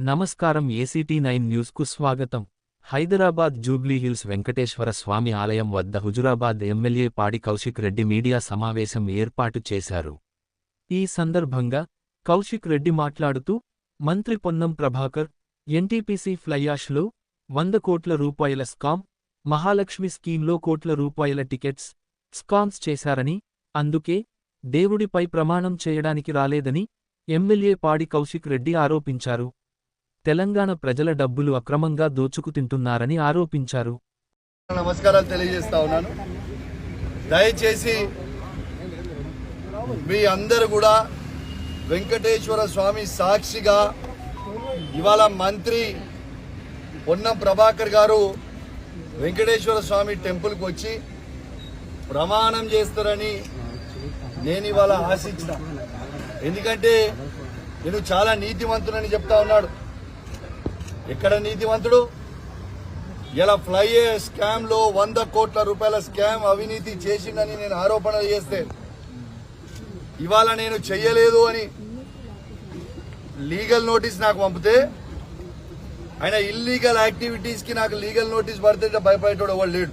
నమస్కారం ACT9 న్యూస్కు స్వాగతం. హైదరాబాద్ జూబ్లీహిల్స్ వెంకటేశ్వర స్వామి ఆలయం వద్ద హుజురాబాద్ ఎమ్మెల్యే పాడి కౌశిక్ రెడ్డి మీడియా సమావేశం ఏర్పాటు చేశారు. ఈ సందర్భంగా కౌశిక్ రెడ్డి మాట్లాడుతూ, మంత్రి పొన్నం ప్రభాకర్ ఎన్టీపీసీ ఫ్లైయాష్లో 100 కోట్ల రూపాయల స్కామ్, మహాలక్ష్మి స్కీమ్లో కోట్ల రూపాయల టికెట్స్ స్కామ్స్ చేశారని, అందుకే దేవుడిపై ప్రమాణం చేయడానికి రాలేదని ఎమ్మెల్యే పాడి కౌశిక్ రెడ్డి ఆరోపించారు. తెలంగాణ ప్రజల డబ్బులు అక్రమంగా దోచుకుతింటున్నారని ఆరోపించారు. నమస్కారాలు తెలియజేస్తా ఉన్నాను. దయచేసి మీ అందరూ కూడా వెంకటేశ్వర స్వామి సాక్షిగా ఇవాళ మంత్రి పొన్నం ప్రభాకర్ గారు వెంకటేశ్వర స్వామి టెంపుల్కి వచ్చి ప్రమాణం చేస్తారని నేను ఇవాళ ఆశించిన. ఎందుకంటే నేను చాలా నీతివంతునని చెప్తా ఉన్నాడు. ఎక్కడ నీతివంతుడు? ఇలా ఫ్లై స్కామ్ లో 100 కోట్ల రూపాయల స్కామ్ అవినీతి చేసిందని నేను ఆరోపణలు చేస్తే ఇవాళ నేను చెయ్యలేదు అని లీగల్ నోటీస్ నాకు పంపితే, ఆయన ఇల్లీగల్ యాక్టివిటీస్ కి నాకు లీగల్ నోటీస్ పడితే భయపడేటోడు ఎవరు లేడు.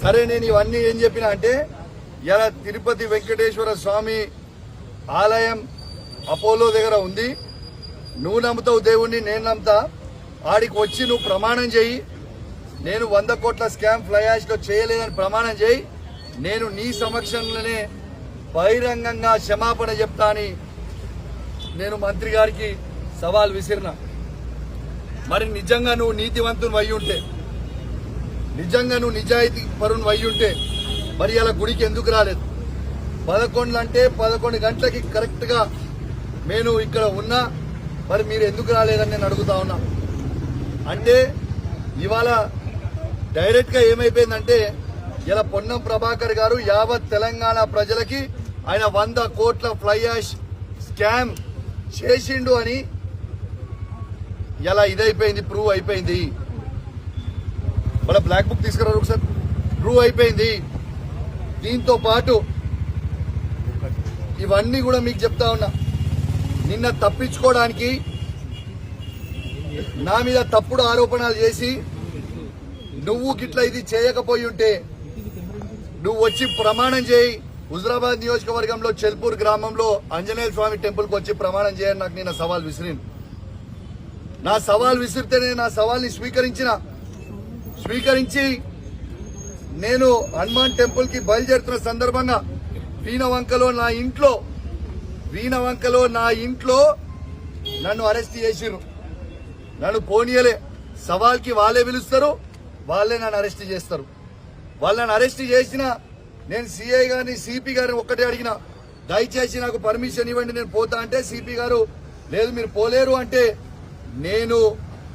సరే, నేను ఇవన్నీ ఏం చెప్పినా అంటే, ఇలా తిరుపతి వెంకటేశ్వర స్వామి ఆలయం అపోలో దగ్గర ఉంది, నువ్వు నమ్ముతావు దేవుణ్ణి, నేను నమ్ముతా. ఆడికి వచ్చి నువ్వు ప్రమాణం చేయి, నేను 100 కోట్ల స్కామ్ ఫ్లై యాష్ లో చేయలేదని ప్రమాణం చేయి, నేను నీ సమక్షంలోనే బహిరంగంగా క్షమాపణ చెప్తా అని నేను మంత్రి గారికి సవాల్ విసిరినా. మరి నిజంగా నువ్వు నీతివంతుని అయి ఉంటే, నిజంగా నువ్వు నిజాయితీ పరుని అయి ఉంటే మరి ఇలా గుడికి ఎందుకు రాలేదు? 11 గంటలకి కరెక్ట్ గా నేను ఇక్కడ ఉన్నా, మరి మీరు ఎందుకు రాలేదని నేను అడుగుతా ఉన్నా. అంటే ఇవాళ డైరెక్ట్ గా ఏమైపోయిందంటే, ఇలా పొన్నం ప్రభాకర్ గారు యావత్ తెలంగాణ ప్రజలకి ఆయన 100 కోట్ల ఫ్లై యాష్ స్కామ్ చేసిండు అని ఇలా ఇదైపోయింది, ప్రూవ్ అయిపోయింది. వాళ్ళ బ్లాక్ బుక్ తీసుకురారు ఒకసారి, ప్రూవ్ అయిపోయింది. దీంతో పాటు ఇవన్నీ కూడా మీకు చెప్తా ఉన్నా. నిన్న తప్పించుకోవడానికి నా మీద తప్పుడు ఆరోపణలు చేసి నువ్వు గిట్లా ఇది చేయకపోయి ఉంటే నువ్వు వచ్చి ప్రమాణం చేయి. హుజురాబాద్ నియోజకవర్గంలో చెల్పూర్ గ్రామంలో ఆంజనేయ స్వామి టెంపుల్కి వచ్చి ప్రమాణం చేయని నాకు నిన్న సవాల్ విసిరింది. నా సవాల్ విసిరితే నేను ఆ సవాల్ని స్వీకరించి నేను హనుమాన్ టెంపుల్ కి బయలుదేరుతున్న సందర్భంగా వీణవంకలో నా ఇంట్లో నన్ను అరెస్ట్ చేసిర్రు. నన్ను పోనీయలే. సవాల్కి వాళ్ళే పిలుస్తారు, వాళ్ళే నన్ను అరెస్ట్ చేస్తారు. వాళ్ళని అరెస్ట్ చేసిన నేను సిఐ గారిని, సిపి గారిని ఒక్కటే అడిగిన, దయచేసి నాకు పర్మిషన్ ఇవ్వండి, నేను పోతా అంటే సిపి గారు లేదు మీరు పోలేరు అంటే, నేను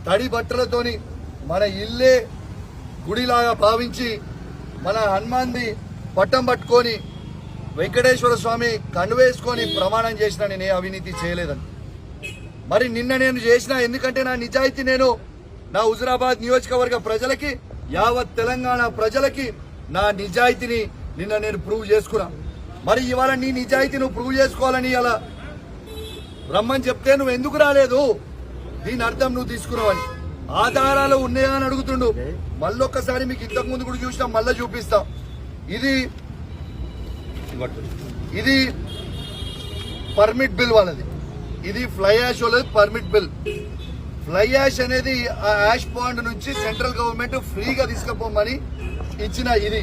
తడి బట్టలతోని మన ఇల్లే గుడిలాగా భావించి మన హనుమాన్ది పట్టం పట్టుకొని వెంకటేశ్వర స్వామి కండువేసుకొని ప్రమాణం చేసిన నేనే అవినీతి చేయలేదని. మరి నిన్న నేను చేసిన, ఎందుకంటే నా నిజాయితీ నేను నా హుజురాబాద్ నియోజకవర్గ ప్రజలకి, యావత్ తెలంగాణ ప్రజలకి నా నిజాయితీని నిన్న నేను ప్రూవ్ చేసుకున్నా. మరి ఇవాళ నీ నిజాయితీ నువ్వు ప్రూవ్ చేసుకోవాలని అలా రమ్మని చెప్తే నువ్వు ఎందుకు రాలేదు? దీని అర్థం నువ్వు తీసుకున్నావని. ఆధారాలు ఉన్నాయా అని అడుగుతుండు. మళ్ళొక్కసారి మీకు ఇంతకు ముందు కూడా చూసినా, మళ్ళీ చూపిస్తాం. ఇది పర్మిట్ బిల్ వాళ్ళది, ఇది ఫ్లై యాష్ వాళ్ళది పర్మిట్ బిల్. ఫ్లై యాష్ అనేది ఆ యాష్ పాండ్ నుంచి సెంట్రల్ గవర్నమెంట్ ఫ్రీగా తీసుకుపోమని ఇచ్చిన ఇది.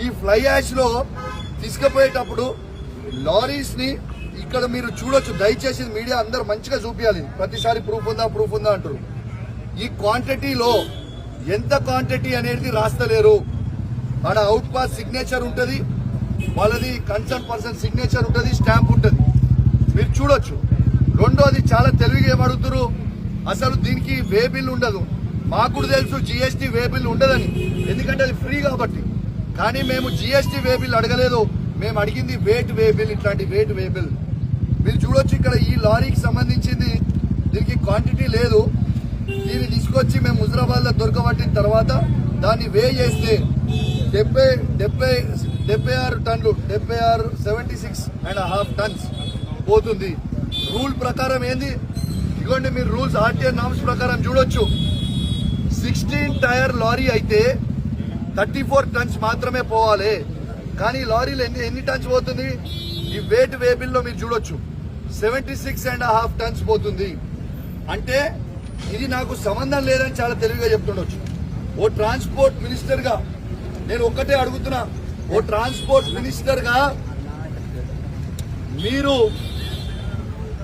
ఈ ఫ్లై యాష్ లో తీసుకుపోయేటప్పుడు లారీస్ ని ఇక్కడ మీరు చూడొచ్చు. దయచేసి మీడియా అందరు మంచిగా చూపించాలి. ప్రతిసారి ప్రూఫ్ ఉందా అంటారు. ఈ క్వాంటిటీలో ఎంత క్వాంటిటీ అనేది రాస్తలేరు. ఆడ అవుట్ పాస్ సిగ్నేచర్ ఉంటుంది, వాళ్ళది కన్సర్న్ పర్సన్ సిగ్నేచర్ ఉంటుంది, స్టాంప్ ఉంటుంది, మీరు చూడొచ్చు. రెండోది చాలా తెలివిగా ఏమడుగుతారు, అసలు దీనికి వే బిల్ ఉండదు. మాకు కూడా తెలుసు జీఎస్టీ వే బిల్ ఉండదని, ఎందుకంటే అది ఫ్రీ కాబట్టి. కానీ మేము జీఎస్టీ వే బిల్ అడగలేదు, మేము అడిగింది వేట్ వే బిల్. ఇట్లాంటి వేట్ వే బిల్ మీరు చూడొచ్చు. ఇక్కడ ఈ లారీకి సంబంధించింది దీనికి క్వాంటిటీ లేదు. దీన్ని తీసుకొచ్చి మేము హుజురాబాద్ లో దొరకబట్టిన తర్వాత దాన్ని వే చేస్తే 76 టన్నులు, 76.5 టన్స్ పోతుంది. రూల్ ప్రకారం ఏంది, ఇగో ఇదిగోండి మీరు రూల్స్ ఆర్టీఐ నామ్స్ ప్రకారం చూడొచ్చు. 16 టైర్ లారీ అయితే 34 టన్స్ మాత్రమే పోవాలి. కానీ లారీలు ఎన్ని టన్స్ పోతుంది? ఈ వెయిట్ వేబిల్లో మీరు చూడొచ్చు 76.5 టన్స్ పోతుంది. అంటే ఇది నాకు సంబంధం లేదని చాలా తెలివిగా చెప్తుండొచ్చు. ఓ ట్రాన్స్పోర్ట్ మినిస్టర్ గా నేను ఒక్కటే అడుగుతున్నా, ఓ ట్రాన్స్పోర్ట్ మినిస్టర్ గా మీరు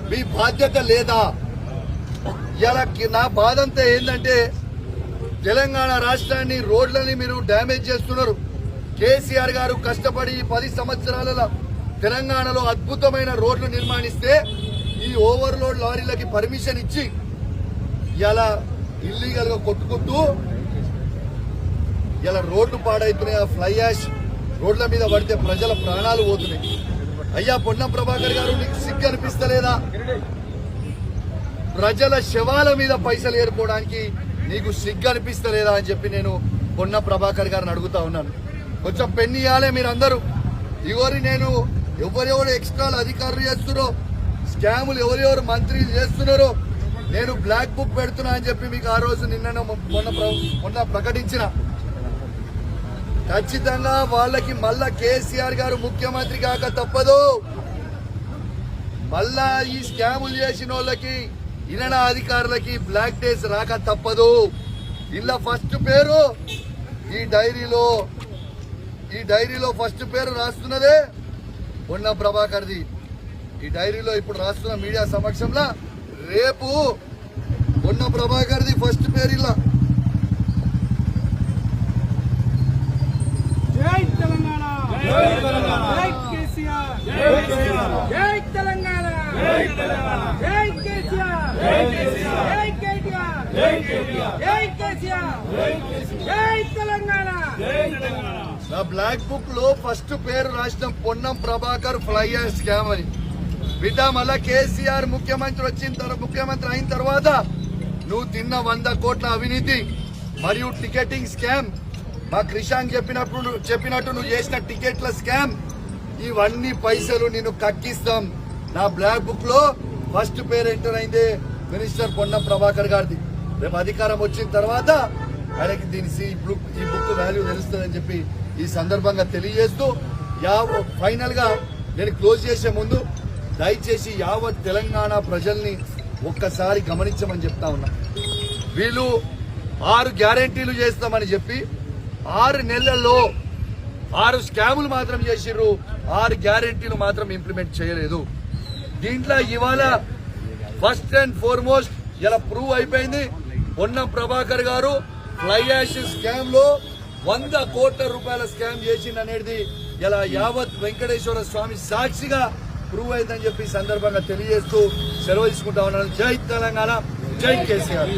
మీ బాధ్యత లేదా? ఇలా నా బాధ అంతా ఏంటంటే తెలంగాణ రాష్ట్రాన్ని రోడ్లని మీరు డ్యామేజ్ చేస్తున్నారు. కేసీఆర్ గారు కష్టపడి 10 సంవత్సరాల తెలంగాణలో అద్భుతమైన రోడ్లు నిర్మాణిస్తే ఈ ఓవర్లోడ్ లారీలకి పర్మిషన్ ఇచ్చి ఇలా ఇల్లీగల్ గా కొట్టుకుంటూ ఇలా రోడ్లు పాడైతున్నాయి. ఫ్లై యాష్ రోడ్ల మీద పడితే ప్రజల ప్రాణాలు పోతున్నాయి. అయ్యా పొన్నం ప్రభాకర్ గారు, నీకు సిగ్గు అనిపిస్తలేదా? ప్రజల శవాల మీద పైసలు ఏరుకోవడానికి నీకు సిగ్గు అనిపిస్తలేదా అని చెప్పి నేను పొన్నం ప్రభాకర్ గారిని అడుగుతా ఉన్నాను. కొంచెం పెన్ను ఇవ్వాలి మీరందరూ. ఇవరి నేను ఎవరెవరు ఎక్స్ట్రాలు అధికారులు చేస్తున్నారో, స్కాములు ఎవరెవరు మంత్రులు చేస్తున్నారో నేను బ్లాక్ బుక్ పెడుతున్నా అని చెప్పి మీకు ఆ రోజు మొన్న ప్రకటించిన. ఖచ్చితంగా వాళ్ళకి మళ్ళా కేసీఆర్ గారు ముఖ్యమంత్రి కాక తప్పదు. మళ్ళా ఈ స్కాములు చేసిన వాళ్ళకి ఇనడా అధికారులకి బ్లాక్ డేస్ రాక తప్పదు. ఇలా ఫస్ట్ పేరు ఈ డైరీలో ఫస్ట్ పేరు రాస్తున్నదే పొన్నం ప్రభాకర్ది. ఈ డైరీలో ఇప్పుడు రాస్తున్న మీడియా సమక్షంలో రేపు పొన్నం ప్రభాకర్ది ఫస్ట్ పేరు ఇలా. జై తెలంగాణ, జై తెలంగాణ, జై కేసీఆర్, జై కేసీఆర్, జై తెలంగాణ, జై తెలంగాణ, జై కేసీఆర్, జై కేసీఆర్, జై కేటీఆర్, జై కేటీఆర్, జై కేసీఆర్, జై కేసీఆర్, జై తెలంగాణ, జై తెలంగాణ. నా బ్లాక్ బుక్ లో ఫస్ట్ పేరు రాసిన Ponnam Prabhakar fly ash scam అని. బిడ్డ మళ్ళా కేసీఆర్ ముఖ్యమంత్రి అయిన తర్వాత నువ్వు తిన్న 100 కోట్ల అవినీతి మరియు టికెటింగ్ స్కామ్, మా క్రిషాంక్ చెప్పినట్టు నువ్వు చేసిన టికెట్ల స్కామ్, ఇవన్నీ పైసలు నేను కక్కిస్తాం. నా బ్లాక్ బుక్ లో ఫస్ట్ పేరు ఎంటర్ అయిందే మినిస్టర్ పొన్నం ప్రభాకర్ గారిది. రేపు అధికారం వచ్చిన తర్వాత ఆయనకి ఈ బుక్ వాల్యూ తెలుస్తుందని చెప్పి ఈ సందర్భంగా తెలియజేస్తూ ఫైనల్ గా నేను క్లోజ్ చేసే ముందు దయచేసి యావత్ తెలంగాణ ప్రజల్ని ఒక్కసారి గమనించమని చెప్తా ఉన్నా. వీళ్ళు 6 గ్యారెంటీలు చేస్తామని చెప్పి 6 నెలల్లో 6 స్కాములు మాత్రం చేసిర్రు. 6 గ్యారెంటీలు మాత్రం ఇంప్లిమెంట్ చేయలేదు. దీంట్లో ఇవాళ ఫస్ట్ అండ్ ఫార్మోస్ట్ ఇలా ప్రూవ్ అయిపోయింది. పొన్నం ప్రభాకర్ గారు ఫ్లై యాష్ స్కామ్ లో 100 కోట్ల రూపాయల స్కామ్ చేసిందనేది ఇలా యావత్ వెంకటేశ్వర స్వామి సాక్షిగా ప్రూవ్ అయిందని చెప్పి సందర్భంగా తెలియజేస్తూ సెలవు తీసుకుంటా ఉన్నాను. జై తెలంగాణ, జై కేసీఆర్.